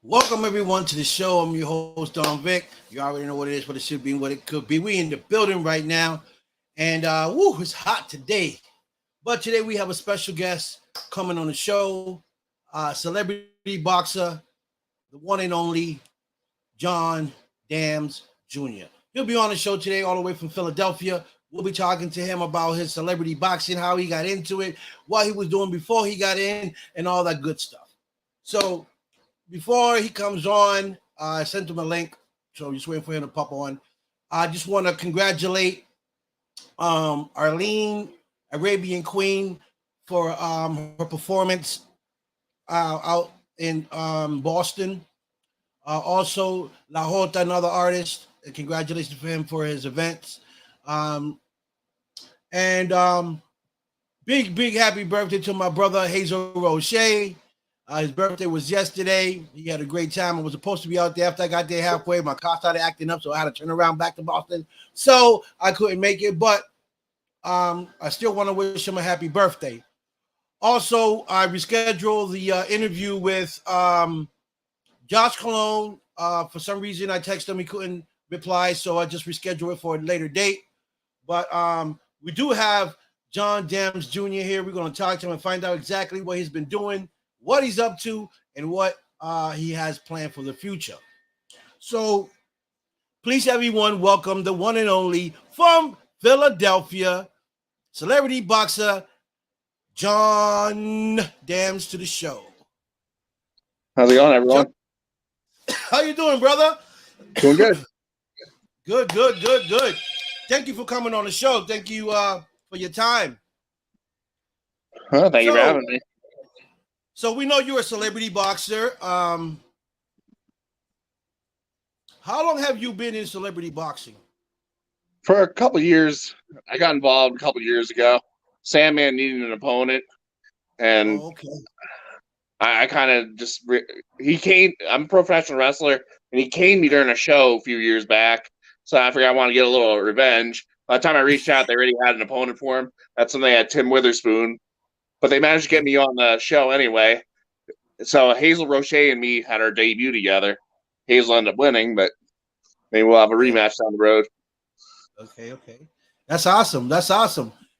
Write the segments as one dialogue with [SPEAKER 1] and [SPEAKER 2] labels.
[SPEAKER 1] Welcome everyone to the show. I'm your host Don Vic. You already know what it is, what it should be, and what it could be. We in the building right now, and it's hot today. But today we have a special guest coming on the show, celebrity boxer, the one and only John Dams Jr. He'll be on the show today, all the way from Philadelphia. We'll be talking to him about his celebrity boxing, how he got into it, what he was doing before he got in, and all that good stuff. So before he comes on, I sent him a link, so just waiting for him to pop on. I just want to congratulate Arlene, Arabian Queen, for her performance out in Boston. Also, La Jota, another artist. Congratulations for him for his events. And big happy birthday to my brother Hazel Roche. His birthday was yesterday. He had a great time. I was supposed to be out there. After I got there halfway, my car started acting up, so I had to turn around back to Boston. So I couldn't make it, but I still want to wish him a happy birthday. Also, I rescheduled the interview with Josh Cologne. For some reason, I texted him. He couldn't reply, so I just rescheduled it for a later date. But we do have John Dams Jr. here. We're going to talk to him and find out exactly what he's been doing, what he's up to, and what he has planned for the future. So please, everyone, welcome the one and only from Philadelphia, celebrity boxer John Dams to the show.
[SPEAKER 2] How's it going, everyone?
[SPEAKER 1] How you doing, brother?
[SPEAKER 2] Doing good.
[SPEAKER 1] Good. Thank you for coming on the show. Thank you for your time.
[SPEAKER 2] Thank you for having me.
[SPEAKER 1] So we know you're a celebrity boxer. How long have you been in celebrity boxing?
[SPEAKER 2] For a couple of years. I got involved a couple of years ago. Sandman needed an opponent, and I kind of just he came. I'm a professional wrestler, and he came me during a show a few years back. So I figured I want to get a little revenge. By the time I reached out, they already had an opponent for him. That's when they had Tim Witherspoon, but they managed to get me on the show anyway. So Hazel Roche and me had our debut together. Hazel ended up winning, but maybe we'll have a rematch down the road.
[SPEAKER 1] Okay. That's awesome.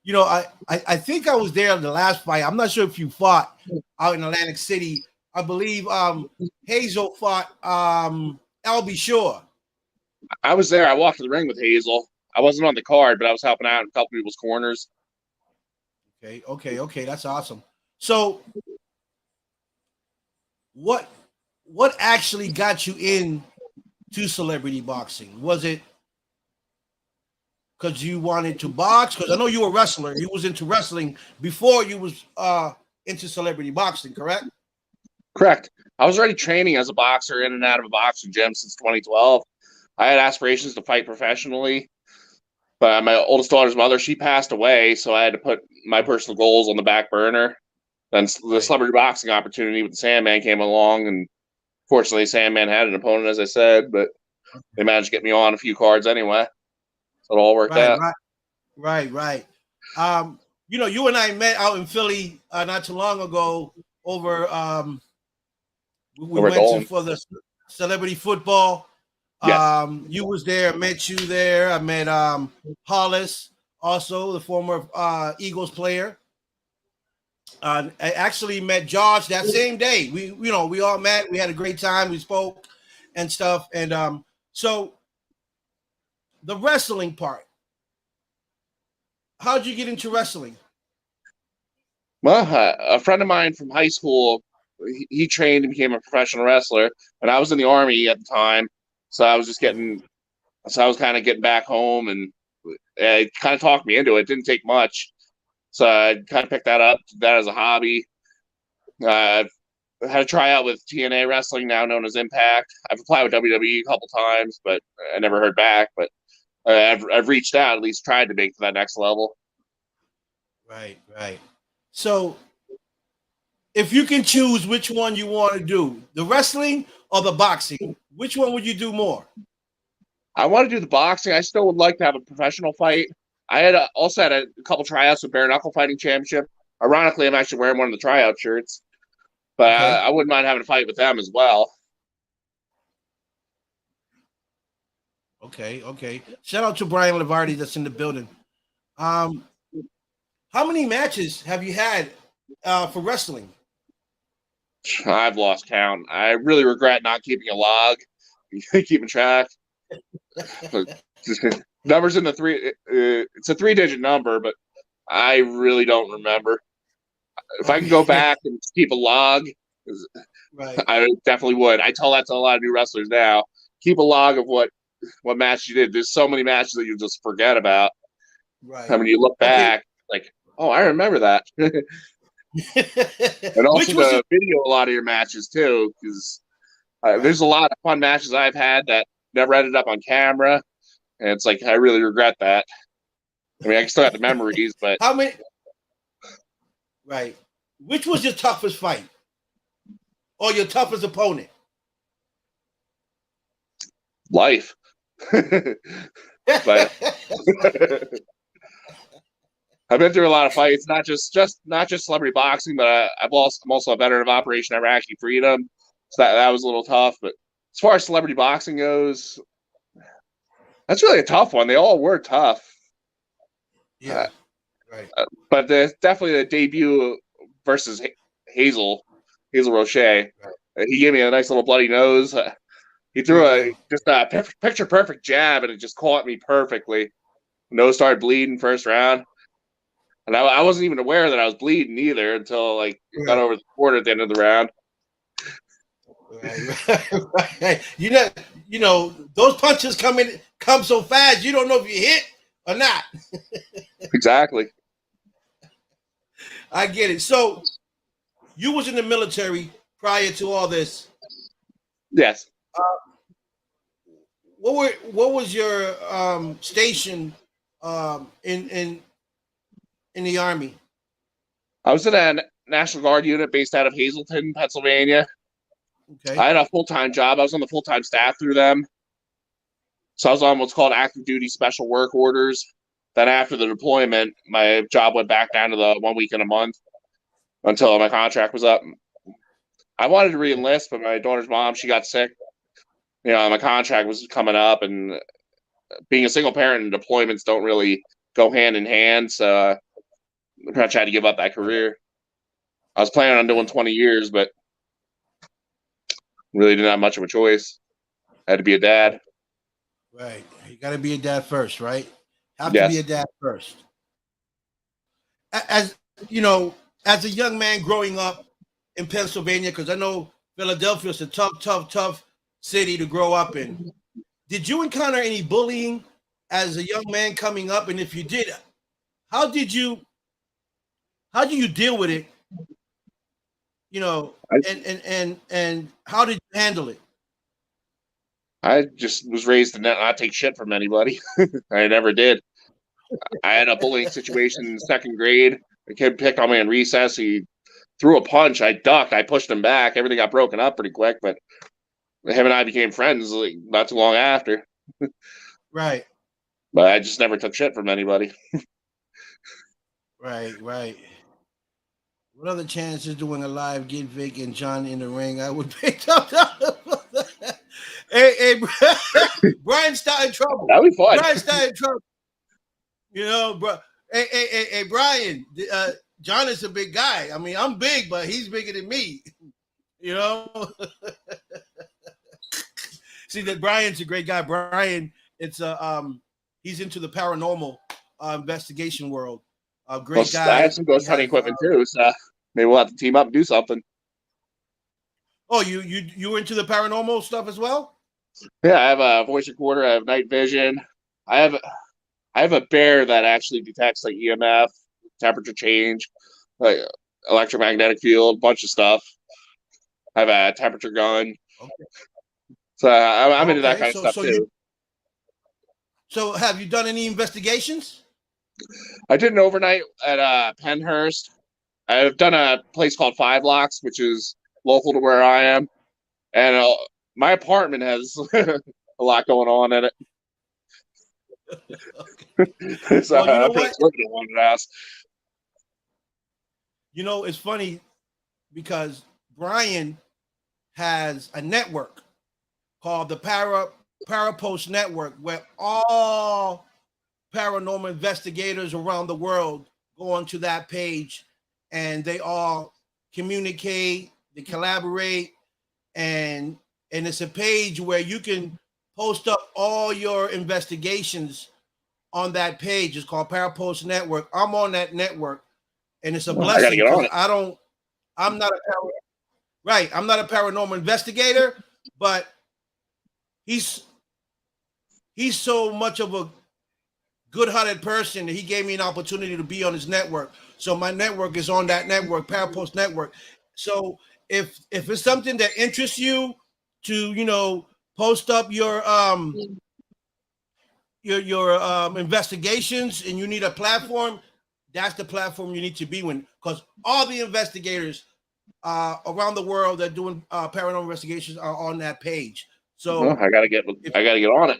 [SPEAKER 1] You know, I think I was there in the last fight. I'm not sure if you fought out in Atlantic City. I believe Hazel fought Albie Shore.
[SPEAKER 2] I was there. I walked to the ring with Hazel. I wasn't on the card, but I was helping out in a couple people's corners.
[SPEAKER 1] Okay. That's awesome. So what actually got you into celebrity boxing? Was it because you wanted to box? Because I know you were a wrestler. You was into wrestling before you was into celebrity boxing, correct?
[SPEAKER 2] Correct. I was already training as a boxer in and out of a boxing gym since 2012. I had aspirations to fight professionally, but my oldest daughter's mother, she passed away, so I had to put my personal goals on the back burner. Then the celebrity boxing opportunity with the Sandman came along, and fortunately, Sandman had an opponent, as I said, but they managed to get me on a few cards anyway. So it all worked out.
[SPEAKER 1] Right. You know, you and I met out in Philly not too long ago over we went for the celebrity football.
[SPEAKER 2] Yes.
[SPEAKER 1] You was there, met you there. I met Hollis, also the former Eagles player. I actually met Josh that same day. We all met. We had a great time. We spoke and stuff. And so the wrestling part. How'd you get into wrestling?
[SPEAKER 2] Well, a friend of mine from high school, he trained and became a professional wrestler, and I was in the Army at the time. So I was kind of getting back home, and it kind of talked me into it. It didn't take much. So I kind of picked that up, did that as a hobby. I've had a tryout with TNA Wrestling, now known as Impact. I've applied with WWE a couple times, but I never heard back. But I've reached out, at least tried to make to that next level.
[SPEAKER 1] Right. So if you can choose which one you want to do, the wrestling or the boxing, which one would you do more?
[SPEAKER 2] I want to do the boxing. I still would like to have a professional fight. I had also had a couple tryouts with Bare Knuckle Fighting Championship. Ironically, I'm actually wearing one of the tryout shirts, but I wouldn't mind having a fight with them as well.
[SPEAKER 1] Okay. Shout out to Brian Lavardi that's in the building. Um, how many matches have you had for wrestling?
[SPEAKER 2] I've lost count. I really regret not keeping a log, keeping track. Numbers in the three. It's a 3-digit number, but I really don't remember. If I can go
[SPEAKER 1] Okay.
[SPEAKER 2] back and keep a log,
[SPEAKER 1] Right.
[SPEAKER 2] I definitely would. I tell that to a lot of new wrestlers now. Keep a log of what match you did. There's so many matches that you just forget about.
[SPEAKER 1] Right.
[SPEAKER 2] And when you look
[SPEAKER 1] Okay.
[SPEAKER 2] back, like, oh, I remember that. And also
[SPEAKER 1] Which was your
[SPEAKER 2] to video a lot of your matches too, because
[SPEAKER 1] right?
[SPEAKER 2] there's a lot of fun matches I've had that never ended up on camera, and it's like I really regret that. I mean, I still have the memories, but
[SPEAKER 1] How many? Right. Which was your toughest fight or your toughest opponent?
[SPEAKER 2] life. But I've been through a lot of fights, not just celebrity boxing, but I'm also a veteran of Operation Iraqi Freedom, so that was a little tough. But as far as celebrity boxing goes, that's really a tough one. They all were tough.
[SPEAKER 1] Yeah. Right.
[SPEAKER 2] But definitely the debut versus Hazel Roche.
[SPEAKER 1] Right.
[SPEAKER 2] He gave me a nice little bloody nose. He threw
[SPEAKER 1] Yeah.
[SPEAKER 2] a picture perfect jab, and it just caught me perfectly. Nose started bleeding first round, and I wasn't even aware that I was bleeding either until like it got
[SPEAKER 1] Right.
[SPEAKER 2] over the quarter at the end of the round.
[SPEAKER 1] Right. You know, those punches come so fast. You don't know if you hit or not.
[SPEAKER 2] Exactly.
[SPEAKER 1] I get it. So you was in the military prior to all this.
[SPEAKER 2] Yes.
[SPEAKER 1] What was your station in the army?
[SPEAKER 2] I was in a National Guard unit based out of Hazleton, Pennsylvania.
[SPEAKER 1] Okay.
[SPEAKER 2] I had a full-time job. I was on the full-time staff through them. So I was on what's called active duty special work orders. Then after the deployment, my job went back down to the 1 week in a month until my contract was up. I wanted to re-enlist, but my daughter's mom, she got sick. My contract was coming up, and being a single parent and deployments don't really go hand in hand. So I pretty much had to give up that career. I was planning on doing 20 years, but really didn't have much of a choice. I had to be a dad.
[SPEAKER 1] Right. You got to be a dad first, right? Have to be a
[SPEAKER 2] Yes.
[SPEAKER 1] dad first. As you know, as a young man growing up in Pennsylvania, because I know Philadelphia is a tough city to grow up in. Did you encounter any bullying as a young man coming up? And if you did, how did you deal with it? You know, and how did you handle it?
[SPEAKER 2] I just was raised to not take shit from anybody. I never did. I had a bullying situation in second grade. A kid picked on me in recess. He threw a punch. I ducked. I pushed him back. Everything got broken up pretty quick, but him and I became friends like, not too long after.
[SPEAKER 1] Right.
[SPEAKER 2] But I just never took shit from anybody.
[SPEAKER 1] Right. What other chances doing a live Get Vic and John in the ring? I would pick up. Hey, Brian started trouble.
[SPEAKER 2] That'd be fun.
[SPEAKER 1] Brian started trouble. You know, bro. Hey, Brian. John is a big guy. I mean, I'm big, but he's bigger than me. You know. See that Brian's a great guy. Brian, it's he's into the paranormal investigation world. A great guy.
[SPEAKER 2] I have some ghost hunting equipment too, so maybe we'll have to team up and do something.
[SPEAKER 1] Oh, you were into the paranormal stuff as well?
[SPEAKER 2] Yeah, I have a voice recorder. I have night vision. I have a bear that actually detects like EMF, temperature change, like electromagnetic field, bunch of stuff. I have a temperature gun.
[SPEAKER 1] Okay.
[SPEAKER 2] So I'm into that kind of stuff too.
[SPEAKER 1] So have you done any investigations?
[SPEAKER 2] I did an overnight at Penhurst. I've done a place called Five Locks, which is local to where I am, and my apartment has a lot going on in it. So
[SPEAKER 1] Well, you know
[SPEAKER 2] I'm
[SPEAKER 1] what?
[SPEAKER 2] living in one house.
[SPEAKER 1] You know, it's funny because Brian has a network called the Parapost Network, where all paranormal investigators around the world go onto that page, and they all communicate, they collaborate, and it's a page where you can post up all your investigations on that page. It's called Parapost Network. I'm on that network, and it's a
[SPEAKER 2] I gotta
[SPEAKER 1] blessing
[SPEAKER 2] get on
[SPEAKER 1] because
[SPEAKER 2] it.
[SPEAKER 1] I'm not I'm not a paranormal investigator, but he's so much of a good-hearted person that he gave me an opportunity to be on his network. So my network is on that network, Parapost Network. So if it's something that interests you to post up your investigations, and you need a platform, that's the platform you need to be in, because all the investigators around the world that are doing paranormal investigations are on that page. So
[SPEAKER 2] I gotta get on it.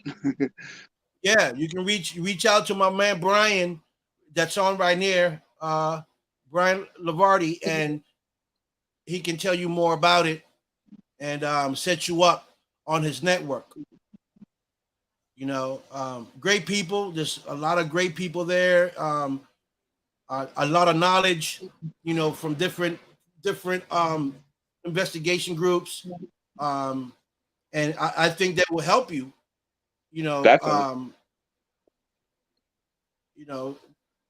[SPEAKER 1] yeah, you can reach out to my man Brian, that's on right near Brian Lavardi, and he can tell you more about it and set you up on his network. Great people. There's a lot of great people there. A lot of knowledge, from different investigation groups, and I think that will help you. You know,
[SPEAKER 2] Definitely.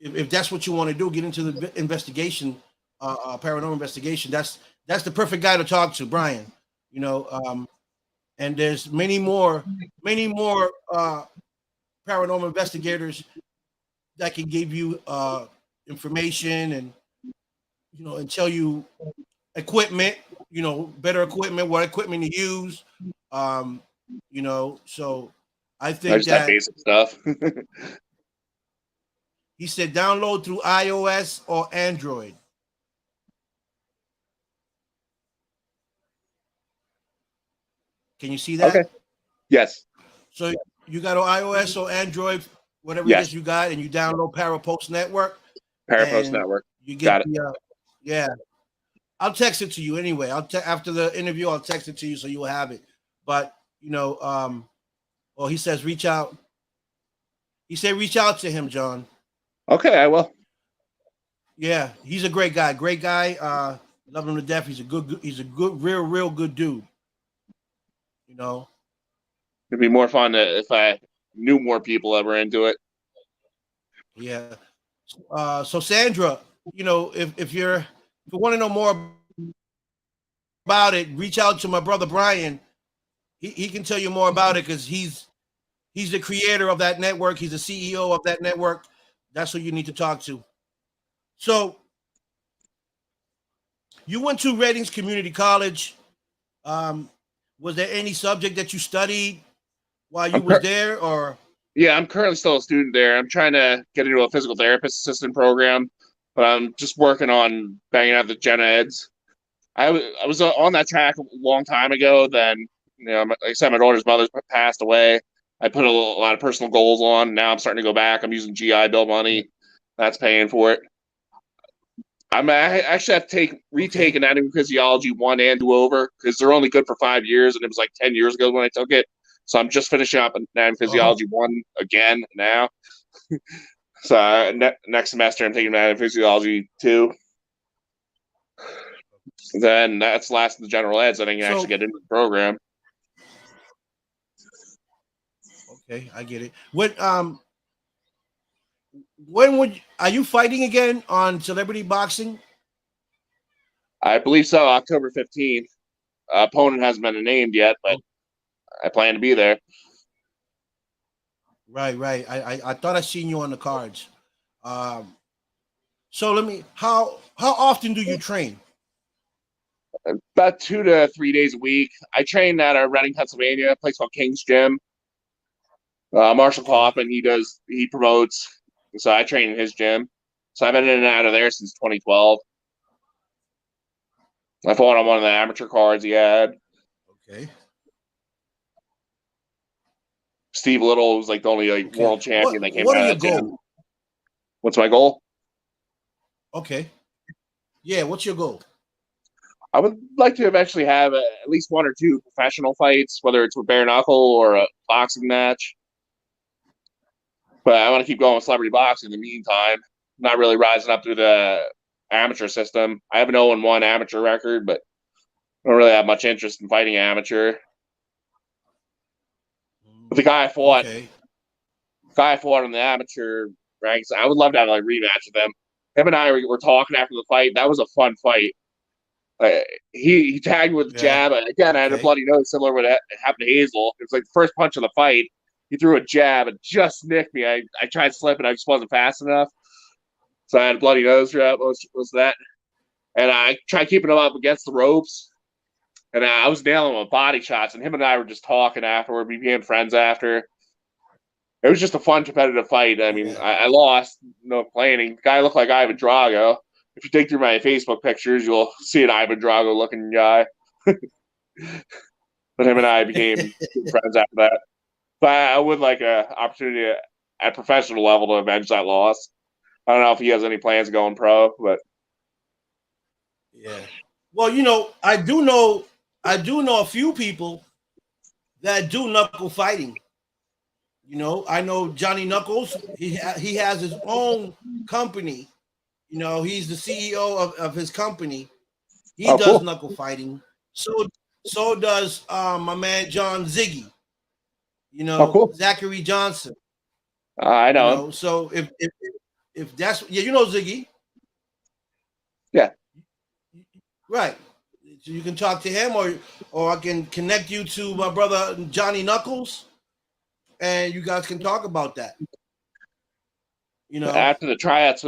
[SPEAKER 1] if that's what you want to do, get into the investigation, paranormal investigation. That's the perfect guy to talk to, Brian. And there's many more paranormal investigators that can give you information and tell you equipment, better equipment, what equipment to use. So I
[SPEAKER 2] I
[SPEAKER 1] think
[SPEAKER 2] just have
[SPEAKER 1] that
[SPEAKER 2] basic stuff.
[SPEAKER 1] he said download through iOS or Android. Can you see
[SPEAKER 2] Okay.
[SPEAKER 1] that?
[SPEAKER 2] Yes.
[SPEAKER 1] So you got on iOS or Android, whatever it is
[SPEAKER 2] Yes.
[SPEAKER 1] you got, and you download Parapost Network,
[SPEAKER 2] Parapost
[SPEAKER 1] and
[SPEAKER 2] Network.
[SPEAKER 1] you get
[SPEAKER 2] Got it.
[SPEAKER 1] the yeah. I'll text it to you anyway. After the interview, I'll text it to you so you'll have it. But well, he says reach out. He said reach out to him, John.
[SPEAKER 2] Okay, I will.
[SPEAKER 1] Yeah, he's a great guy. Great guy. Love him to death. He's a good, real good dude.
[SPEAKER 2] It'd be more fun if I knew more people that were into it.
[SPEAKER 1] Yeah. So Sandra, if you want to know more about it, reach out to my brother Brian. He can tell you more about it because he's the creator of that network. He's the CEO of that network. That's who you need to talk to. So you went to Reddings Community College. Was there any subject that you studied while you was there, or?
[SPEAKER 2] Yeah, I'm currently still a student there. I'm trying to get into a physical therapist assistant program, but I'm just working on banging out the gen eds. I was on that track a long time ago. Then, like I said, my daughter's mother passed away. I put a lot of personal goals on. Now I'm starting to go back. I'm using GI Bill money. That's paying for it. I actually have to retake anatomy physiology 1 and 2 over because they're only good for 5 years, and it was like 10 years ago when I took it. So I'm just finishing up anatomy physiology 1 again now. So next semester I'm taking anatomy physiology 2. Then that's last of the general eds, and I can actually get into the program.
[SPEAKER 1] Okay, I get it. Are you fighting again on Celebrity Boxing?
[SPEAKER 2] I believe so. October 15th. Opponent hasn't been named yet, but I plan to be there.
[SPEAKER 1] Right. I thought I seen you on the cards. So how often do you train?
[SPEAKER 2] About 2 to 3 days a week. I train at Reading, Pennsylvania, a place called King's Gym. Marshall Kaufman, he promotes. So I train in his gym. So I've been in and out of there since 2012. I fought on one of the amateur cards he had.
[SPEAKER 1] Okay.
[SPEAKER 2] Steve Little was like the only world champion that came out of that gym. What's my goal?
[SPEAKER 1] Okay. Yeah, what's your goal?
[SPEAKER 2] I would like to eventually have at least 1 or 2 professional fights, whether it's with bare knuckle or a boxing match. But I want to keep going with celebrity boxing in the meantime. Not really rising up through the amateur system. I have an 0-1 amateur record, but I don't really have much interest in fighting amateur. But the guy I fought in the amateur ranks, I would love to have a rematch with him. Him and I were talking after the fight. That was a fun fight. He tagged me with a jab. Again, I had a bloody nose similar to what happened to Hazel. It was like the first punch of the fight. He threw a jab and just nicked me. I tried to slip and I just wasn't fast enough. So I had a bloody nose throughout most of that. And I tried keeping him up against the ropes. And I was nailing him with body shots. And him and I were just talking afterward. We became friends after. It was just a fun, competitive fight. I mean, I lost, no complaining. The guy looked like Ivan Drago. If you dig through my Facebook pictures, you'll see an Ivan Drago-looking guy. But him and I became friends after that. But I would like an opportunity at professional level to avenge that loss. I don't know if he has any plans going pro, but
[SPEAKER 1] yeah. Well, you know, I do know a few people that do knuckle fighting. You know, I know Johnny Knuckles. He has his own company. You know, he's the CEO of his company. He does knuckle fighting. So does my man John Ziggy. You know, Zachary Johnson.
[SPEAKER 2] I know.
[SPEAKER 1] You know, so if that's you know Ziggy.
[SPEAKER 2] Yeah.
[SPEAKER 1] Right. So you can talk to him, or I can connect you to my brother Johnny Knuckles, and you guys can talk about that. You know,
[SPEAKER 2] after the tryouts,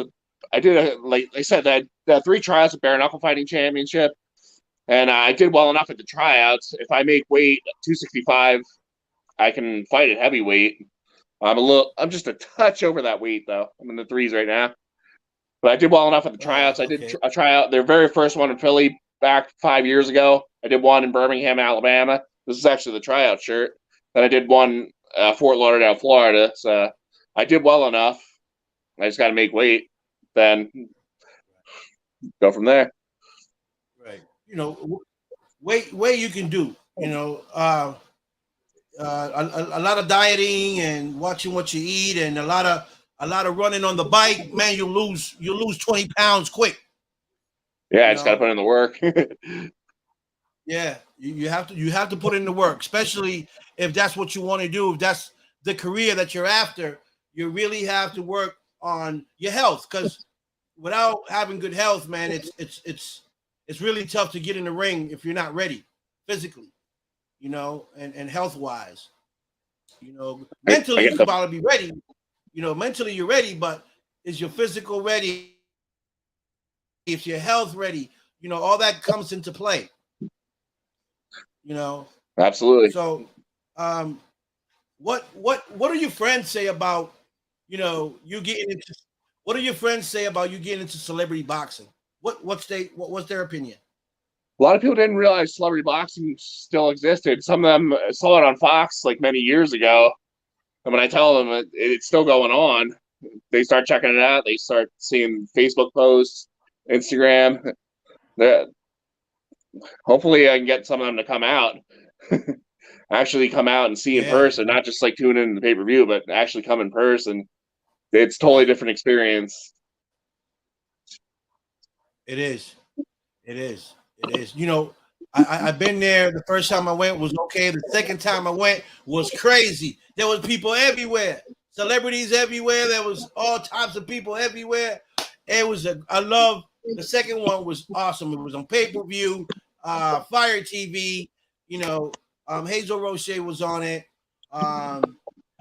[SPEAKER 2] I did like I said, that 3 tryouts at Bare Knuckle Fighting Championship, and I did well enough at the tryouts. If I make weight 265, I can fight at heavyweight. I'm just a touch over that weight though. I'm in the 3s right now, but I did well enough at the tryouts. I did a tryout, their very first one in Philly back 5 years ago. I did one in Birmingham, Alabama. This is actually the tryout shirt. Then I did one Fort Lauderdale, Florida. So I did well enough. I just got to make weight, then go from there.
[SPEAKER 1] Right. You know, weight you can do. You know, a lot of dieting and watching what you eat, and a lot of running on the bike. Man, you lose 20 pounds quick.
[SPEAKER 2] Yeah, I just got to put in the work.
[SPEAKER 1] Yeah, you have to put in the work, especially if that's what you want to do. If that's the career that you're after, you really have to work on your health, because without having good health, man, it's really tough to get in the ring if you're not ready physically, you know, and health wise. You know, mentally you could probably be ready. You know, mentally you're ready, but is your physical ready? Is your health ready? You know, all that comes into play. You know,
[SPEAKER 2] absolutely.
[SPEAKER 1] So, what do your friends say about, you know, you getting into? What do your friends say about you getting into celebrity boxing? What's their opinion?
[SPEAKER 2] A lot of people didn't realize celebrity boxing still existed. Some of them saw it on Fox like many years ago. And when I tell them it's still going on, they start checking it out. They start seeing Facebook posts, Instagram. Hopefully I can get some of them to come out. Actually come out and see in person, not just like tune in the pay-per-view, but actually come in person. It's totally different experience.
[SPEAKER 1] It is. You know, I've been there. The first time I went was okay. The second time I went was crazy. There was people everywhere, celebrities everywhere. There was all types of people everywhere. It was I love. The second one was awesome. It was on pay-per-view, Fire TV. You know, Hazel Roche was on it. You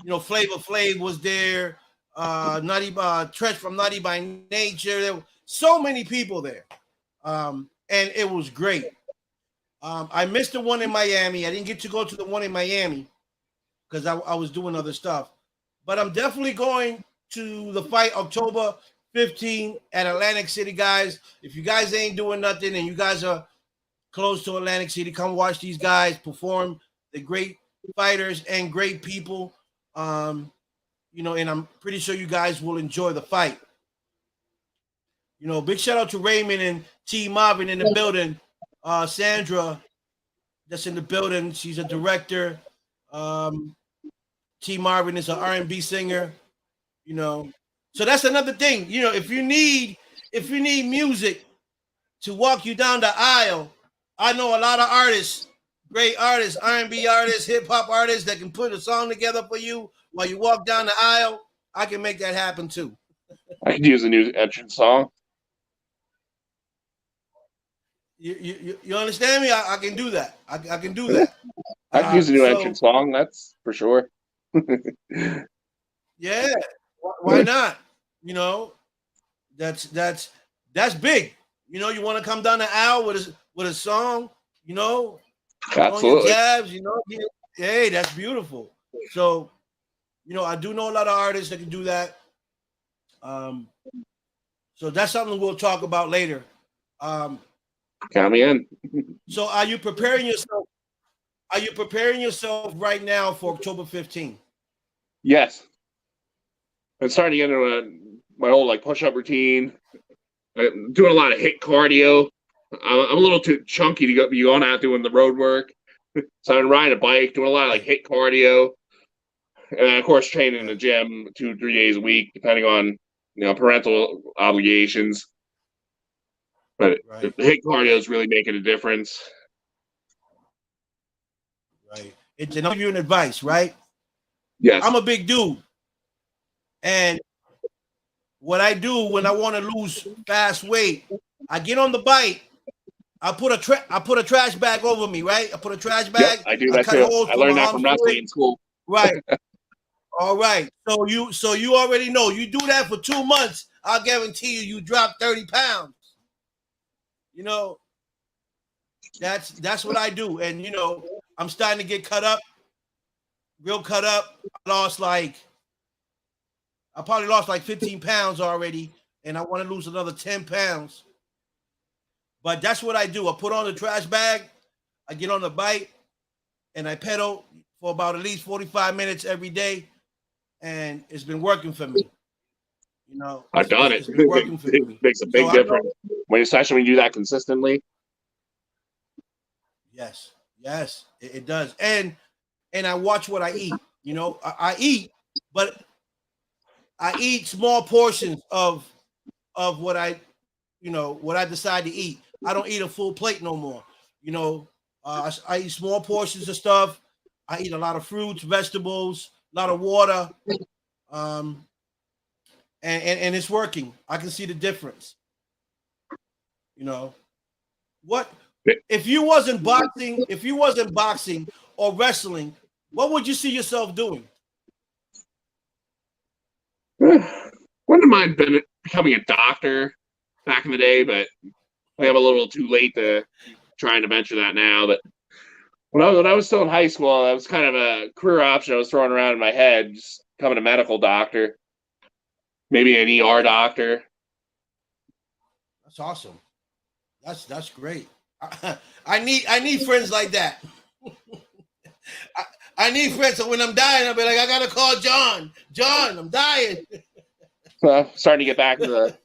[SPEAKER 1] know, Flavor Flav was there. Tresh from Naughty by Nature. There were so many people there. And it was great. I missed the one in Miami. I didn't get to go to the one in Miami because I was doing other stuff. But I'm definitely going to the fight October 15 at Atlantic City, guys. If you guys ain't doing nothing and you guys are close to Atlantic City, come watch these guys perform. They're great fighters and great people. You know, and I'm pretty sure you guys will enjoy the fight. You know, big shout out to Raymond and T Marvin in the building. Sandra, that's in the building. She's a director. T. Marvin is an R&B singer. So that's another thing. If you need music to walk you down the aisle, I know a lot of artists, great artists, R&B artists, hip hop artists that can put a song together for you while you walk down the aisle. I can make that happen too.
[SPEAKER 2] I could use a new entrance song.
[SPEAKER 1] You understand me? I can do that. I can do that.
[SPEAKER 2] I could use a new entrance song. That's for sure.
[SPEAKER 1] Yeah, why not? That's big. You want to come down the aisle with a song.
[SPEAKER 2] Absolutely.
[SPEAKER 1] On your jabs. Hey, that's beautiful. So, I do know a lot of artists that can do that. So that's something we'll talk about later.
[SPEAKER 2] Count me in.
[SPEAKER 1] So, are you preparing yourself? Are you preparing yourself right now for October 15th?
[SPEAKER 2] Yes. I'm starting to get into my old push-up routine. I'm doing a lot of HIIT cardio. I'm a little too chunky to be going out doing the road work. So I'm riding a bike, doing a lot of HIIT cardio. And of course, training in the gym 2-3 days a week, depending on parental obligations. But the HIIT cardio is really making a difference.
[SPEAKER 1] Right. It's an you an advice, right?
[SPEAKER 2] Yes.
[SPEAKER 1] I'm a big dude. And what I do when I want to lose fast weight, I get on the bike. I put a trash bag over me, right? I put a trash bag.
[SPEAKER 2] Yep, I do that too. I learned that from wrestling in school.
[SPEAKER 1] Right. All right. So you already know. You do that for 2 months, I'll guarantee you drop 30 pounds. That's what I do. And I'm starting to get cut up. Real cut up. I probably lost like 15 pounds already, and I want to lose another 10 pounds. But that's what I do. I put on the trash bag, I get on the bike, and I pedal for about at least 45 minutes every day, and it's been working for me.
[SPEAKER 2] I've done it. It's been working for me. Makes a big difference especially when you do that consistently.
[SPEAKER 1] Yes, it does. And I watch what I eat. I eat, but I eat small portions of what I decide to eat. I don't eat a full plate no more. I eat small portions of stuff. I eat a lot of fruits, vegetables, a lot of water. And it's working. I can see the difference. What if you wasn't boxing or wrestling, what would you see yourself doing?
[SPEAKER 2] Wouldn't mind becoming a doctor back in the day, but I'm a little too late to trying to venture that now. But when I was still in high school, that was kind of a career option I was throwing around in my head, just becoming a medical doctor, maybe an ER doctor.
[SPEAKER 1] That's awesome. That's great. I need friends like that. I need friends, so when I'm dying, I'll be like, I gotta call John. John, I'm dying.
[SPEAKER 2] Starting to get back to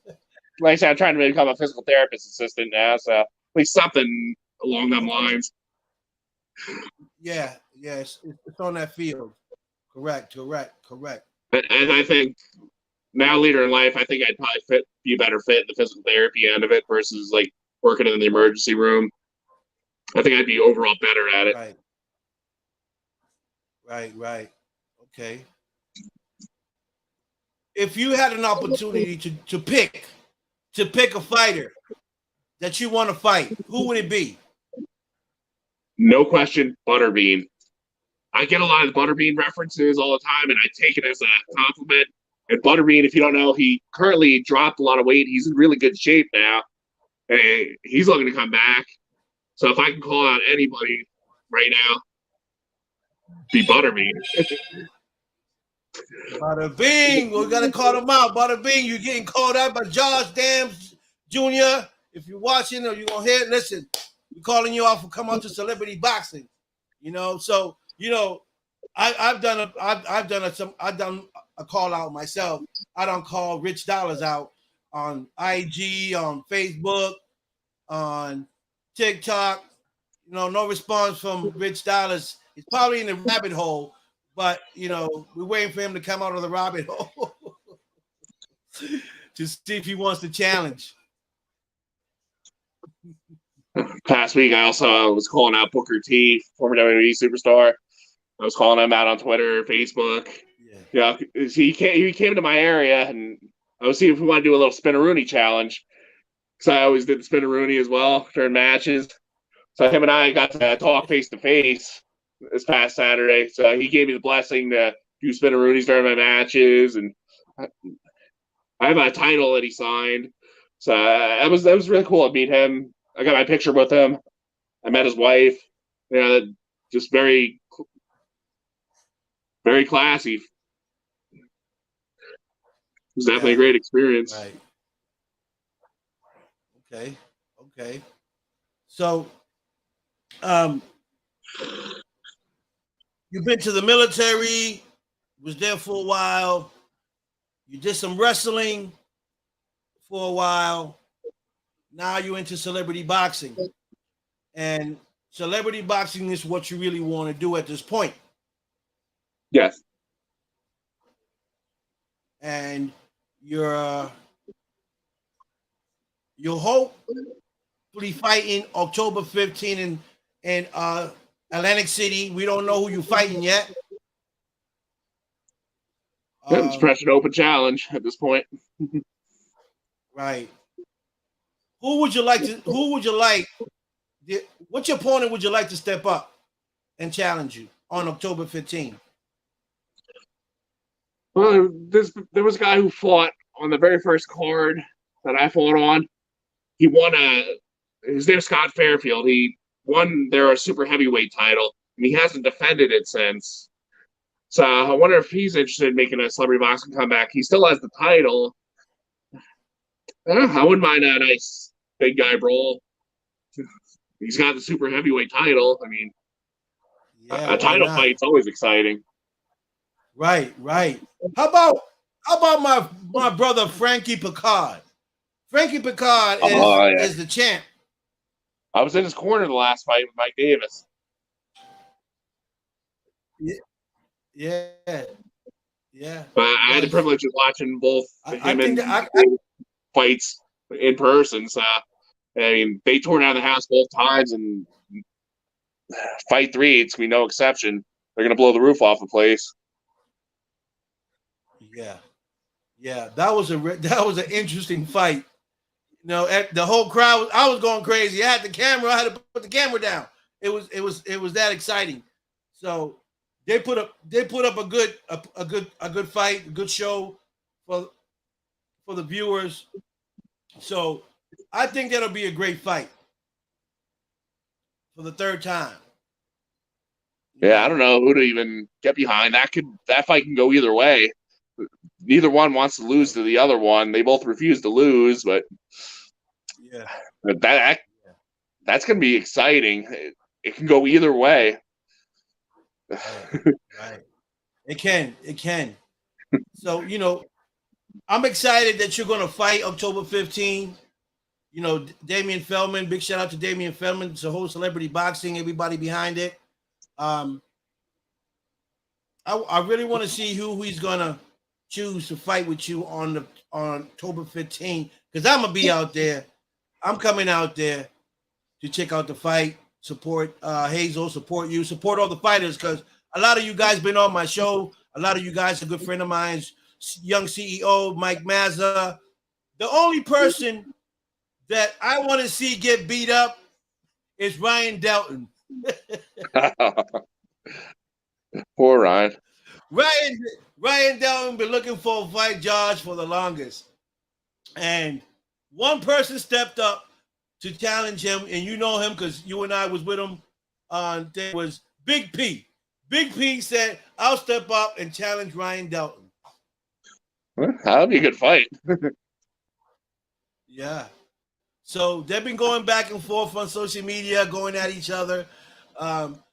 [SPEAKER 2] like I said, I'm trying to become a physical therapist assistant now, so at least something along them lines.
[SPEAKER 1] Yeah, it's on that field. Correct.
[SPEAKER 2] And I think now later in life, I think I'd probably be a better fit in the physical therapy end of it versus working in the emergency room. I think I'd be overall better at it.
[SPEAKER 1] Right. Okay. If you had an opportunity to pick a fighter that you want to fight, who would it be?
[SPEAKER 2] No question, Butterbean. I get a lot of Butterbean references all the time, and I take it as a compliment. And Butterbean, if you don't know, he currently dropped a lot of weight. He's in really good shape now. And he's looking to come back. So if I can call out anybody right now, be Butterbean.
[SPEAKER 1] Butterbean, we gotta call him out. Butterbean, you're getting called out by Josh Dams Jr. If you're watching or you're gonna hear it, listen, we're calling you out for coming out to celebrity boxing. So I've done a call out myself. I don't call Rich Dollars out on IG, on Facebook, on TikTok. No response from Rich Dollars. He's probably in the rabbit hole, but we're waiting for him to come out of the rabbit hole to see if he wants to challenge.
[SPEAKER 2] Past week, I also was calling out Booker T, former WWE superstar. I was calling him out on Twitter, Facebook. Yeah, he came to my area, and I was seeing if we want to do a little Spinaroonie challenge. Because I always did the Spinaroonie as well during matches. So him and I got to talk face to face this past Saturday. So he gave me the blessing to do Spinaroonies during my matches, and I have a title that he signed. So that was really cool to meet him. I got my picture with him. I met his wife. Just very, very classy. It was definitely a great experience.
[SPEAKER 1] Right. Okay. So, you've been to the military, was there for a while. You did some wrestling for a while. Now you're into celebrity boxing. And celebrity boxing is what you really want to do at this point.
[SPEAKER 2] Yes.
[SPEAKER 1] And you'll hopefully fighting October 15th in Atlantic City. We don't know who you're fighting yet.
[SPEAKER 2] It's fresh and open challenge at this point.
[SPEAKER 1] Right. Which opponent would you like to step up and challenge you on October 15th?
[SPEAKER 2] Well, there was a guy who fought on the very first card that I fought on. He won his name's Scott Fairfield. He won their super heavyweight title, and he hasn't defended it since. So I wonder if he's interested in making a celebrity boxing comeback. He still has the title. I wouldn't mind a nice big guy brawl. He's got the super heavyweight title. I mean, a title fight's always exciting.
[SPEAKER 1] Right. How about my brother Frankie Picard? Frankie Picard is the champ.
[SPEAKER 2] I was in his corner the last fight with Mike Davis.
[SPEAKER 1] Yeah.
[SPEAKER 2] But I had the privilege of watching both him and fights in person. So, I mean, they tore down the house both times, and fight 3, it's going to be no exception. They're going to blow the roof off the place.
[SPEAKER 1] Yeah. That was an interesting fight. The whole crowd. I was going crazy. I had the camera. I had to put the camera down. It was that exciting. So they put up a good fight, a good show for the viewers. So I think that'll be a great fight for the third time.
[SPEAKER 2] Yeah, I don't know who to even get behind. That fight can go either way. Neither one wants to lose to the other one. They both refuse to lose, but that's going to be exciting. It can go either way.
[SPEAKER 1] Right. It can. So, I'm excited that you're going to fight October 15th. Damian Feldman, big shout out to Damian Feldman. It's a whole celebrity boxing, everybody behind it. I really want to see who he's going to choose to fight with you on October 15th, because I'm going to be out there. I'm coming out there to check out the fight, support Hazel, support you, support all the fighters, because a lot of you guys been on my show. A lot of you guys are a good friend of mine, young CEO, Mike Mazza. The only person that I want to see get beat up is Ryan Delton.
[SPEAKER 2] Poor Ryan.
[SPEAKER 1] Ryan Delton been looking for a fight, Josh, for the longest. And one person stepped up to challenge him, and you know him because you and I was with him. There was Big P. Big P said, I'll step up and challenge Ryan Delton.
[SPEAKER 2] That'll be a good fight.
[SPEAKER 1] Yeah. So they've been going back and forth on social media, going at each other.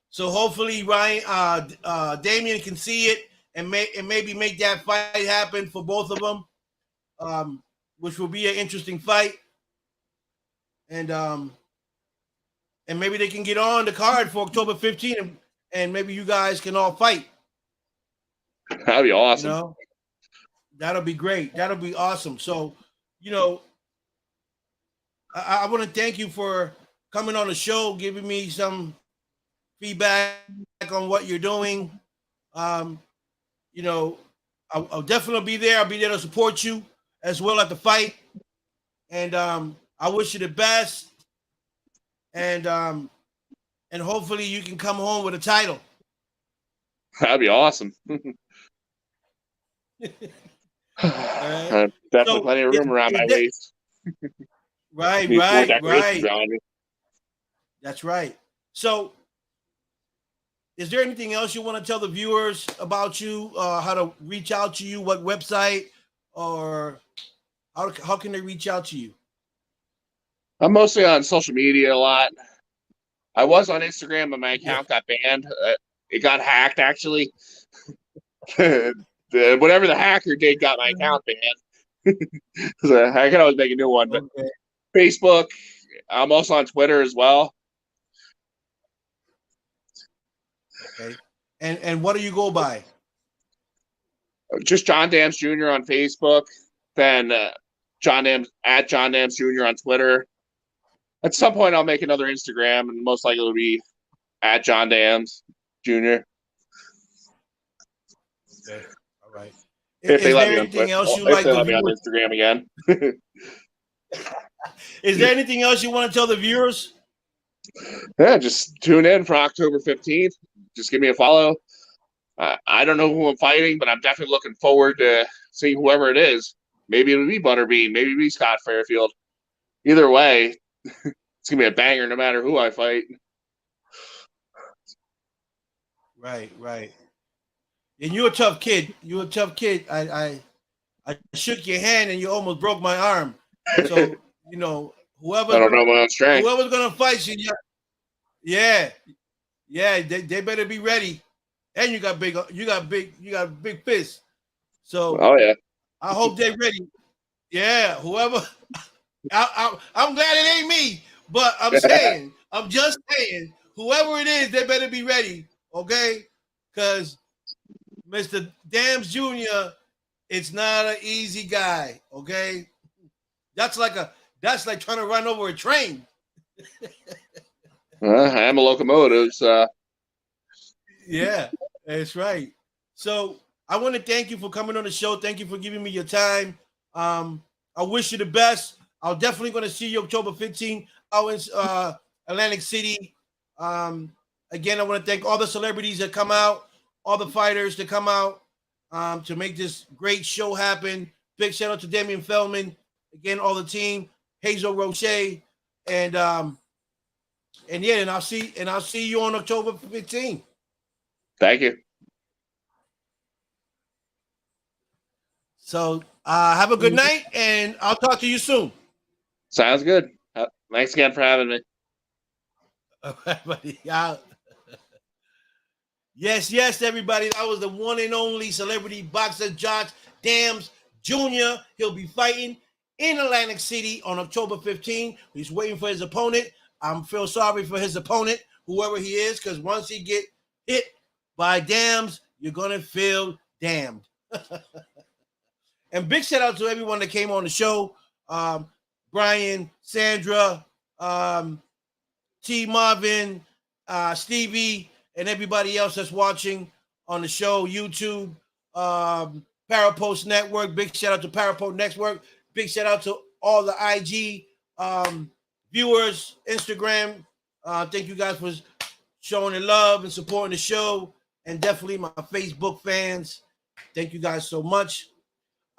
[SPEAKER 1] So hopefully Damian can see it and maybe make that fight happen for both of them, which will be an interesting fight. And and maybe they can get on the card for October 15th, and maybe you guys can all fight.
[SPEAKER 2] That'd be awesome.
[SPEAKER 1] You know, that'll be great. That'll be awesome. So, you know, I want to thank you for coming on the show, giving me some feedback on what you're doing. You know, I'll definitely be there. I'll be there to support you as well at the fight. And I wish you the best. And hopefully you can come home with a title.
[SPEAKER 2] That'd be awesome.
[SPEAKER 1] Right.
[SPEAKER 2] Definitely plenty of room around my waist.
[SPEAKER 1] Right. That's right. So, is there anything else you want to tell the viewers about you? How to reach out to you? What website? Or how can they reach out to you?
[SPEAKER 2] I'm mostly on social media a lot. I was on Instagram, but my account got banned. It got hacked, actually. Whatever the hacker did got my account banned. So I can always make a new one. But
[SPEAKER 1] Okay.
[SPEAKER 2] Facebook, I'm also on Twitter as well.
[SPEAKER 1] Okay. And what do you go by?
[SPEAKER 2] Just John Dams Jr. on Facebook. Then John Dams Jr. on Twitter. At some point, I'll make another Instagram, and most likely it'll be at John Dams Jr.
[SPEAKER 1] Okay. All right.
[SPEAKER 2] If they let me on
[SPEAKER 1] Twitter, else you
[SPEAKER 2] if
[SPEAKER 1] like
[SPEAKER 2] they let me on Instagram again.
[SPEAKER 1] Is there anything else you want to tell the viewers?
[SPEAKER 2] Yeah, just tune in for October 15th. Just give me a follow. I don't know who I'm fighting, but I'm definitely looking forward to seeing whoever it is. Maybe it'll be Butterbean. Maybe it'll be Scott Fairfield. Either way, it's going to be a banger no matter who I fight.
[SPEAKER 1] Right. And you're a tough kid. I shook your hand and you almost broke my arm. So, you know, whoever's
[SPEAKER 2] I don't know my own strength.
[SPEAKER 1] Whoever's going to fight you, yeah, they better be ready. And you got big fists. So,
[SPEAKER 2] oh yeah,
[SPEAKER 1] I hope they're ready. Yeah, whoever. I'm glad it ain't me, but I'm just saying, whoever it is, they better be ready, okay? Because Mr. Dams Jr., it's not an easy guy, okay? That's like trying to run over a train.
[SPEAKER 2] I am a locomotive, so.
[SPEAKER 1] Yeah, that's right. So I want to thank you for coming on the show. Thank you for giving me your time. I wish you the best. I'm definitely going to see you October 15th out in Atlantic City. Again, I want to thank all the celebrities that come out, all the fighters that come out to make this great show happen. Big shout out to Damian Feldman. Again, all the team, Hazel Roche, and I'll see you on October 15th.
[SPEAKER 2] Thank you.
[SPEAKER 1] So have a good night, and I'll talk to you soon.
[SPEAKER 2] Sounds good. Thanks again for having me.
[SPEAKER 1] All right, buddy. Yes, everybody. That was the one and only celebrity boxer, John Dams Jr. He'll be fighting in Atlantic City on October 15th. He's waiting for his opponent. I feel sorry for his opponent, whoever he is, because once he get hit by Dams, you're going to feel damned. And big shout out to everyone that came on the show. Brian, Sandra, T. Marvin, Stevie, and everybody else that's watching on the show, YouTube, Parapost Network. Big shout out to Parapost Network. Big shout out to all the IG viewers, Instagram. Thank you guys for showing the love and supporting the show. And definitely my Facebook fans. Thank you guys so much.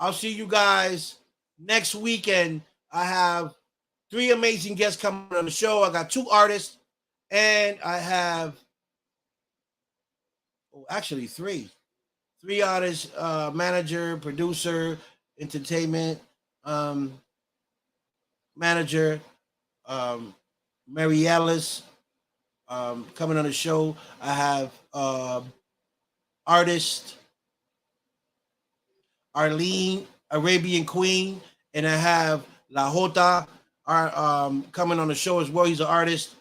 [SPEAKER 1] I'll see you guys next weekend. I have 3 amazing guests coming on the show. I got 2 artists, and I have actually 3. 3 artists, manager, producer, entertainment, manager, Mary Ellis coming on the show. I have artist Arlene, Arabian Queen, and I have La Jota coming on the show as well. He's an artist.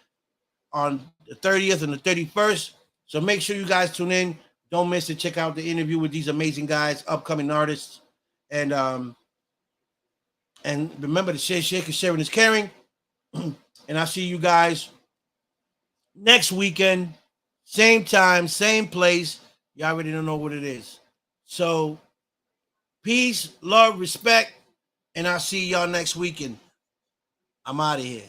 [SPEAKER 1] on the 30th and the 31st. So make sure you guys tune in. Don't miss to check out the interview with these amazing guys, upcoming artists. And remember to share, because sharing is caring. And I'll see you guys next weekend. Same time, same place. You already don't know what it is. So peace, love, respect. And I'll see y'all next weekend. I'm out of here.